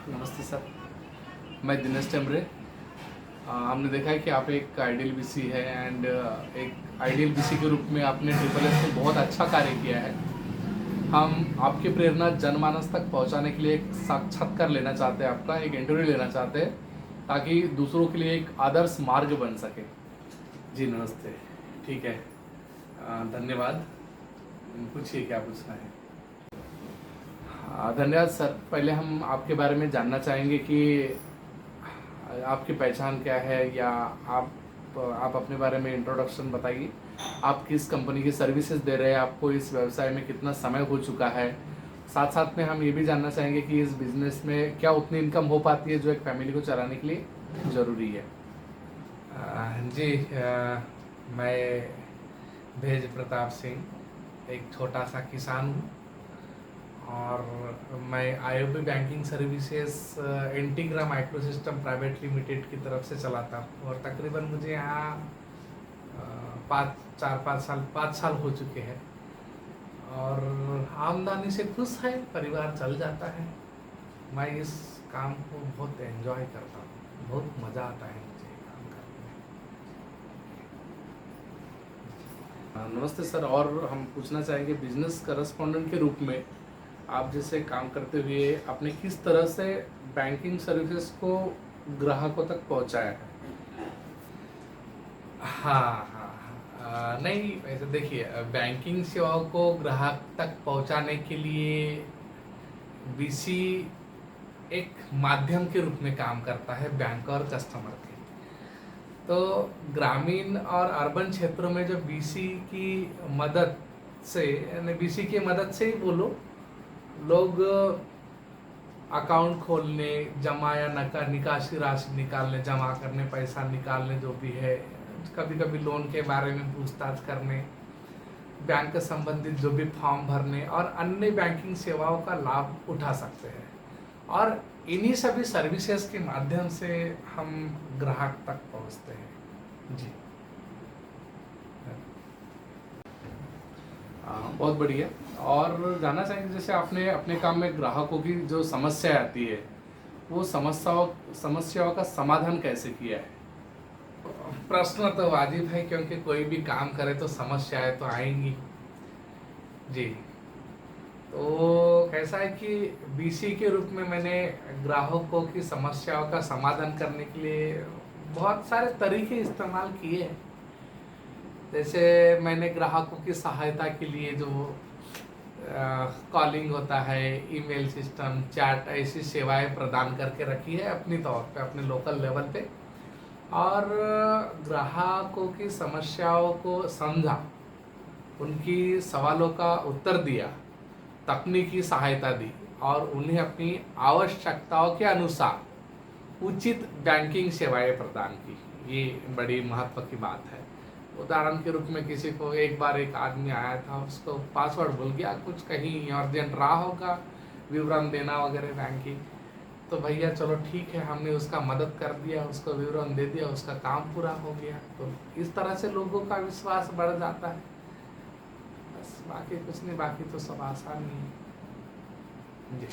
नमस्ते सर, मैं दिनेश टेम्बरे। हमने देखा है कि आप एक आइडियल बीसी है एंड एक आइडियल बीसी के रूप में आपने ट्रिपल एस में बहुत अच्छा कार्य किया है। हम आपकी प्रेरणा जनमानस तक पहुंचाने के लिए एक साक्षात्कार लेना चाहते हैं, आपका एक इंटरव्यू लेना चाहते हैं ताकि दूसरों के लिए एक आदर्श मार्ग बन सके। जी नमस्ते। ठीक है, धन्यवाद। पूछिए क्या पूछना है। धन्यवाद सर। पहले हम आपके बारे में जानना चाहेंगे कि आपकी पहचान क्या है, या आप अपने बारे में इंट्रोडक्शन बताइए। आप किस कंपनी की सर्विसेज दे रहे हैं, आपको इस व्यवसाय में कितना समय हो चुका है। साथ साथ में हम ये भी जानना चाहेंगे कि इस बिजनेस में क्या उतनी इनकम हो पाती है जो एक फैमिली को चलाने के लिए ज़रूरी है। जी, मैं भेज प्रताप सिंह एक छोटा सा किसान हूँ और मैं IOB banking services Integra microsystem private limited की तरफ से चलाता हूँ और तकरीबन मुझे यहाँ 5 साल हो चुके हैं और आमदनी से खुश है, परिवार चल जाता है। मैं इस काम को बहुत एंजॉय करता हूँ, बहुत मज़ा आता है मुझे ये काम करने में। नमस्ते सर। और हम पूछना चाहेंगे बिजनेस करस्पॉन्डेंट के रूप में आप जैसे काम करते हुए आपने किस तरह से बैंकिंग सर्विसेज को ग्राहकों तक पहुंचाया है। हाँ हाँ नहीं, वैसे देखिए, बैंकिंग सेवाओं को ग्राहक तक पहुंचाने के लिए बीसी एक माध्यम के रूप में काम करता है बैंक और कस्टमर के। तो ग्रामीण और अर्बन क्षेत्रों में जो बीसी की मदद से, यानी बीसी की मदद से ही बोलो, लोग अकाउंट खोलने, जमा या निकासी राशि निकालने, जमा करने, पैसा निकालने, जो भी है, कभी कभी लोन के बारे में पूछताछ करने, बैंक से संबंधित जो भी फॉर्म भरने और अन्य बैंकिंग सेवाओं का लाभ उठा सकते हैं। और इन्हीं सभी सर्विसेज के माध्यम से हम ग्राहक तक पहुंचते हैं। जी बहुत बढ़िया। और जानना चाहेंगे जैसे आपने अपने काम में ग्राहकों की जो समस्या आती है वो समस्याओं का समाधान कैसे किया है। प्रश्न तो वाजिब है, क्योंकि कोई भी काम करे तो समस्याएं तो आएंगी। जी, तो कैसा है कि बीसी के रूप में मैंने ग्राहकों की समस्याओं का समाधान करने के लिए बहुत सारे तरीके इस्तेमाल किए हैं। जैसे मैंने ग्राहकों की सहायता के लिए जो कॉलिंग होता है, ईमेल सिस्टम, चैट, ऐसी सेवाएं प्रदान करके रखी है अपनी तौर पे, अपने लोकल लेवल पे। और ग्राहकों की समस्याओं को समझा, उनकी सवालों का उत्तर दिया, तकनीकी सहायता दी और उन्हें अपनी आवश्यकताओं के अनुसार उचित बैंकिंग सेवाएं प्रदान की। ये बड़ी महत्व की बात है। उदाहरण के रूप में किसी को एक बार एक आदमी आया था, उसको पासवर्ड भूल गया, कुछ कहीं अर्जेंट रहा होगा, विवरण देना वगैरह बैंकिंग, तो भैया चलो ठीक है, हमने उसका मदद कर दिया, उसको विवरण दे दिया, उसका काम पूरा हो गया। तो इस तरह से लोगों का विश्वास बढ़ जाता है। बस, बाकी कुछ नहीं, बाकी तो सब आसान ही है। जी,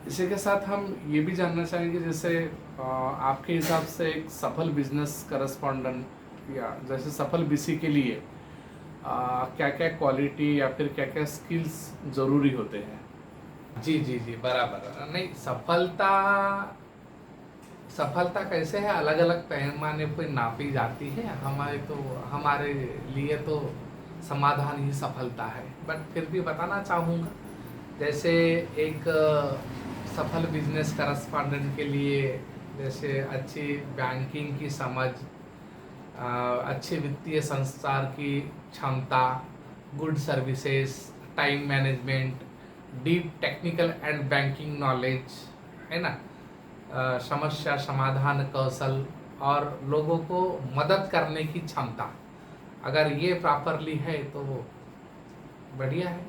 इसी के साथ हम ये भी जानना चाहेंगे जैसे आपके हिसाब से एक सफल बिजनेस करस्पॉन्डेंट या जैसे सफल बीसी के लिए क्या क्या क्वालिटी या फिर क्या क्या स्किल्स ज़रूरी होते हैं। जी जी जी, बराबर। नहीं, सफलता कैसे है, अलग अलग पैमाने पर नापी जाती है। हमारे लिए तो समाधान ही सफलता है, बट फिर भी बताना चाहूँगा। जैसे एक सफल बिजनेस करस्पॉन्डेंट के लिए, जैसे अच्छी बैंकिंग की समझ, अच्छे वित्तीय संस्थान की क्षमता, good services, time management, deep technical and banking knowledge, है ना, समस्या समाधान कौशल और लोगों को मदद करने की क्षमता, अगर ये प्रॉपरली है तो बढ़िया है।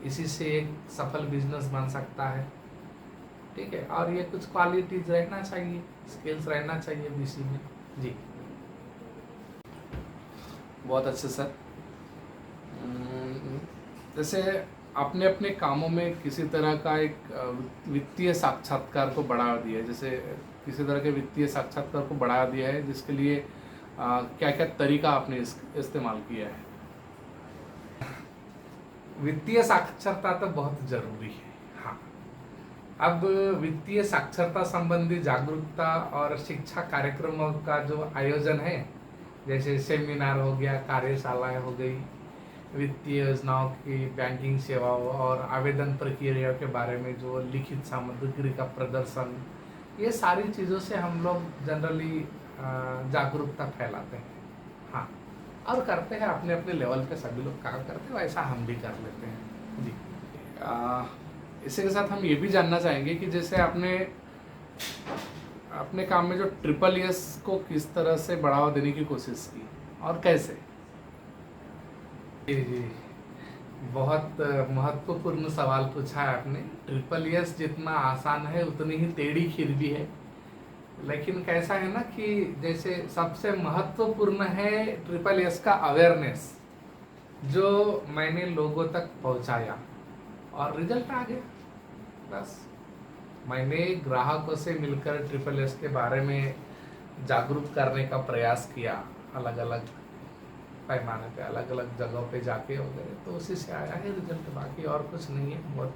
इसी से एक सफल बिजनेस बन सकता है। ठीक है, और ये कुछ क्वालिटीज रहना चाहिए, स्किल्स रहना चाहिए बीसी में। जी, बहुत अच्छे सर। जैसे आपने अपने कामों में किसी तरह का एक वित्तीय साक्षात्कार को बढ़ावा दिया है, जैसे किसी तरह के वित्तीय साक्षात्कार को बढ़ावा दिया है, जिसके लिए क्या क्या तरीका आपने इस्तेमाल किया है? वित्तीय साक्षरता तो बहुत जरूरी है। हाँ, अब वित्तीय साक्षरता संबंधी जागरूकता और शिक्षा कार्यक्रमों का जो आयोजन है, जैसे सेमिनार हो गया, कार्यशालाएं हो गई, वित्तीय योजनाओं की, बैंकिंग सेवाओं और आवेदन प्रक्रिया के बारे में जो लिखित सामग्री का प्रदर्शन, ये सारी चीज़ों से हम लोग जनरली जागरूकता फैलाते हैं। हाँ, और करते हैं अपने अपने लेवल पे, सभी लोग काम करते हैं, वैसा हम भी कर लेते हैं जी। इसी के साथ हम ये भी जानना चाहेंगे कि जैसे आपने अपने काम में जो ट्रिपल एस को किस तरह से बढ़ावा देने की कोशिश की और कैसे? जी, बहुत महत्वपूर्ण सवाल पूछा है आपने। ट्रिपल एस जितना आसान है उतनी ही टेढ़ी खीर भी है। लेकिन कैसा है ना कि जैसे सबसे महत्वपूर्ण है ट्रिपल एस का अवेयरनेस, जो मैंने लोगों तक पहुंचाया और रिजल्ट आ गया। बस मैंने ग्राहकों से मिलकर ट्रिपल एस के बारे में जागरूक करने का प्रयास किया, अलग अलग पैमाने पे, अलग अलग जगहों पे जाके वगैरह, तो उसी से आया है रिजल्ट, बाकी और कुछ नहीं है। बहुत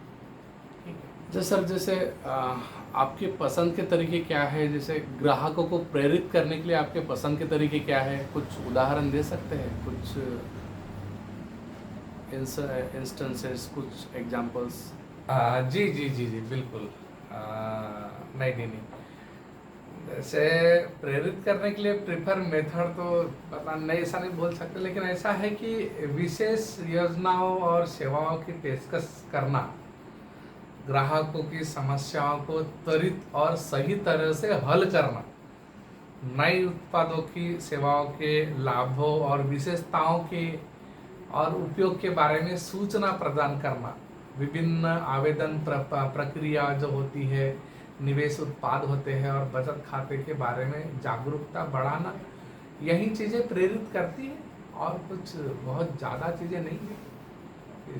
ठीक है। जैसे सर, जैसे आपके पसंद के तरीके क्या है? जैसे ग्राहकों को प्रेरित करने के लिए आपके पसंद के तरीके क्या है? कुछ उदाहरण दे सकते हैं? कुछ इंस्टेंसेस, कुछ एग्जांपल्स? जी जी जी जी बिल्कुल। नहीं नहीं नहीं, जैसे प्रेरित करने के लिए प्रेफर मेथड तो पता नहीं, ऐसा नहीं बोल सकते, लेकिन ऐसा है कि विशेष योजनाओं और सेवाओं की पेशकश करना, ग्राहकों की समस्याओं को त्वरित और सही तरह से हल करना, नए उत्पादों की, सेवाओं के लाभों और विशेषताओं के और उपयोग के बारे में सूचना प्रदान करना, विभिन्न आवेदन प्रक्रिया जो होती है, निवेश उत्पाद होते हैं और बचत खाते के बारे में जागरूकता बढ़ाना, यही चीज़ें प्रेरित करती हैं और कुछ बहुत ज़्यादा चीज़ें नहीं है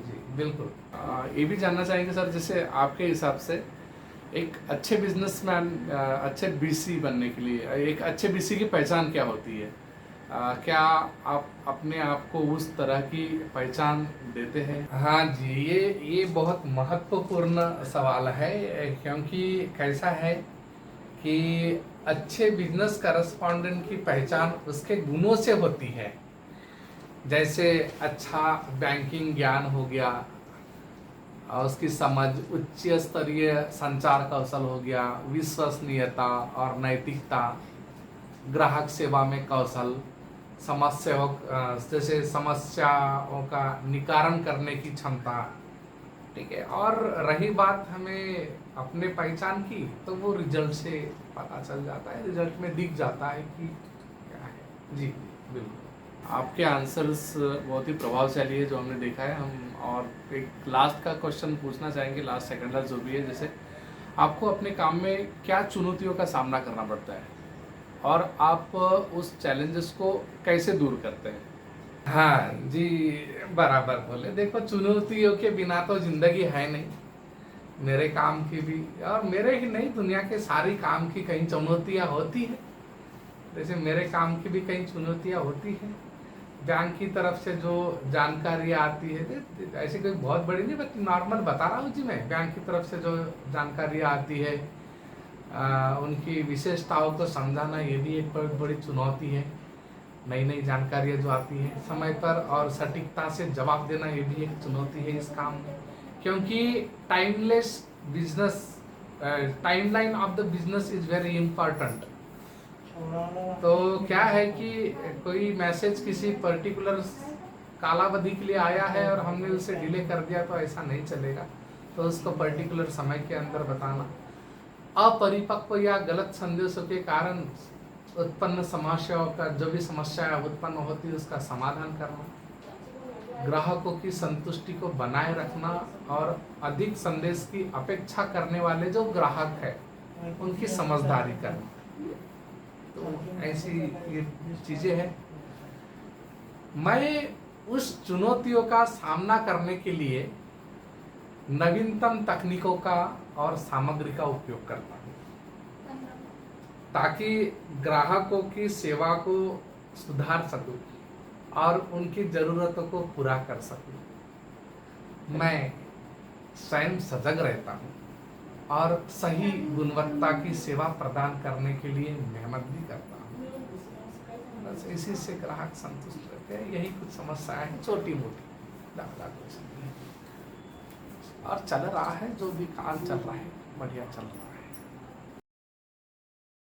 जी। बिल्कुल। ये भी जानना चाहेंगे सर, जैसे आपके हिसाब से एक अच्छे बिजनेसमैन, अच्छे बीसी बनने के लिए एक अच्छे बीसी की पहचान क्या होती है? क्या आप अपने आप को उस तरह की पहचान देते हैं? हाँ जी, ये बहुत महत्वपूर्ण सवाल है, क्योंकि कैसा है कि अच्छे बिजनेस करस्पॉन्डेंट की पहचान उसके गुणों से होती है। जैसे अच्छा बैंकिंग ज्ञान हो गया, और उसकी समझ, उच्च स्तरीय संचार कौशल हो गया, विश्वसनीयता और नैतिकता, ग्राहक सेवा में कौशल, समस्याओं जैसे समस्याओं का निवारण करने की क्षमता, ठीक है। और रही बात हमें अपने पहचान की, तो वो रिजल्ट से पता चल जाता है, रिजल्ट में दिख जाता है कि क्या है जी। बिल्कुल, आपके आंसर्स बहुत ही प्रभावशाली है जो हमने देखा है। हम और एक लास्ट का क्वेश्चन पूछना चाहेंगे, लास्ट सेकंड जो भी है, जैसे आपको अपने काम में क्या चुनौतियों का सामना करना पड़ता है और आप उस चैलेंजेस को कैसे दूर करते हैं? हाँ जी, बराबर बोले। देखो, चुनौतियों के बिना तो जिंदगी है नहीं। मेरे काम की भी, और मेरे ही नहीं, दुनिया के सारी काम की कहीं चुनौतियाँ होती है। जैसे मेरे काम की भी कई चुनौतियाँ होती हैं। बैंक की तरफ से जो जानकारी आती है, ऐसी कोई बहुत बड़ी नहीं, बट नॉर्मल बता रहा हूँ जी मैं। बैंक की तरफ से जो जानकारी आती है, उनकी विशेषताओं को समझाना, ये भी एक बहुत बड़ी चुनौती है। नई नई जानकारियाँ जो आती हैं, समय पर और सटीकता से जवाब देना, ये भी एक चुनौती है इस काम में। क्योंकि timeless business, timeline of the business is very important. तो क्या है कि कोई मैसेज किसी पर्टिकुलर कालावधि के लिए आया है और हमने उसे डिले कर दिया, तो ऐसा नहीं चलेगा। तो उसको पर्टिकुलर समय के अंदर बताना, अपरिपक्व या गलत संदेशों के कारण उत्पन्न समस्याओं का, जो भी समस्या उत्पन्न होती है, उसका समाधान करना, ग्राहकों की संतुष्टि को बनाए रखना और अधिक संदेश की अपेक्षा करने वाले जो ग्राहक है उनकी समझदारी करना। तो ऐसी ये चीजें हैं। मैं उस चुनौतियों का सामना करने के लिए नवीनतम तकनीकों का और सामग्री का उपयोग करता हूँ ताकि ग्राहकों की सेवा को सुधार सकूं और उनकी ज़रूरतों को पूरा कर सकूं। मैं स्वयं सजग रहता हूँ और सही गुणवत्ता की सेवा प्रदान करने के लिए मेहनत भी करता हूँ। बस इसी से ग्राहक संतुष्ट रहते हैं। यही कुछ समस्याएं हैं छोटी मोटी, ज़्यादा कुछ नहीं है। और चल रहा है, जो भी काम चल रहा है बढ़िया चल रहा है।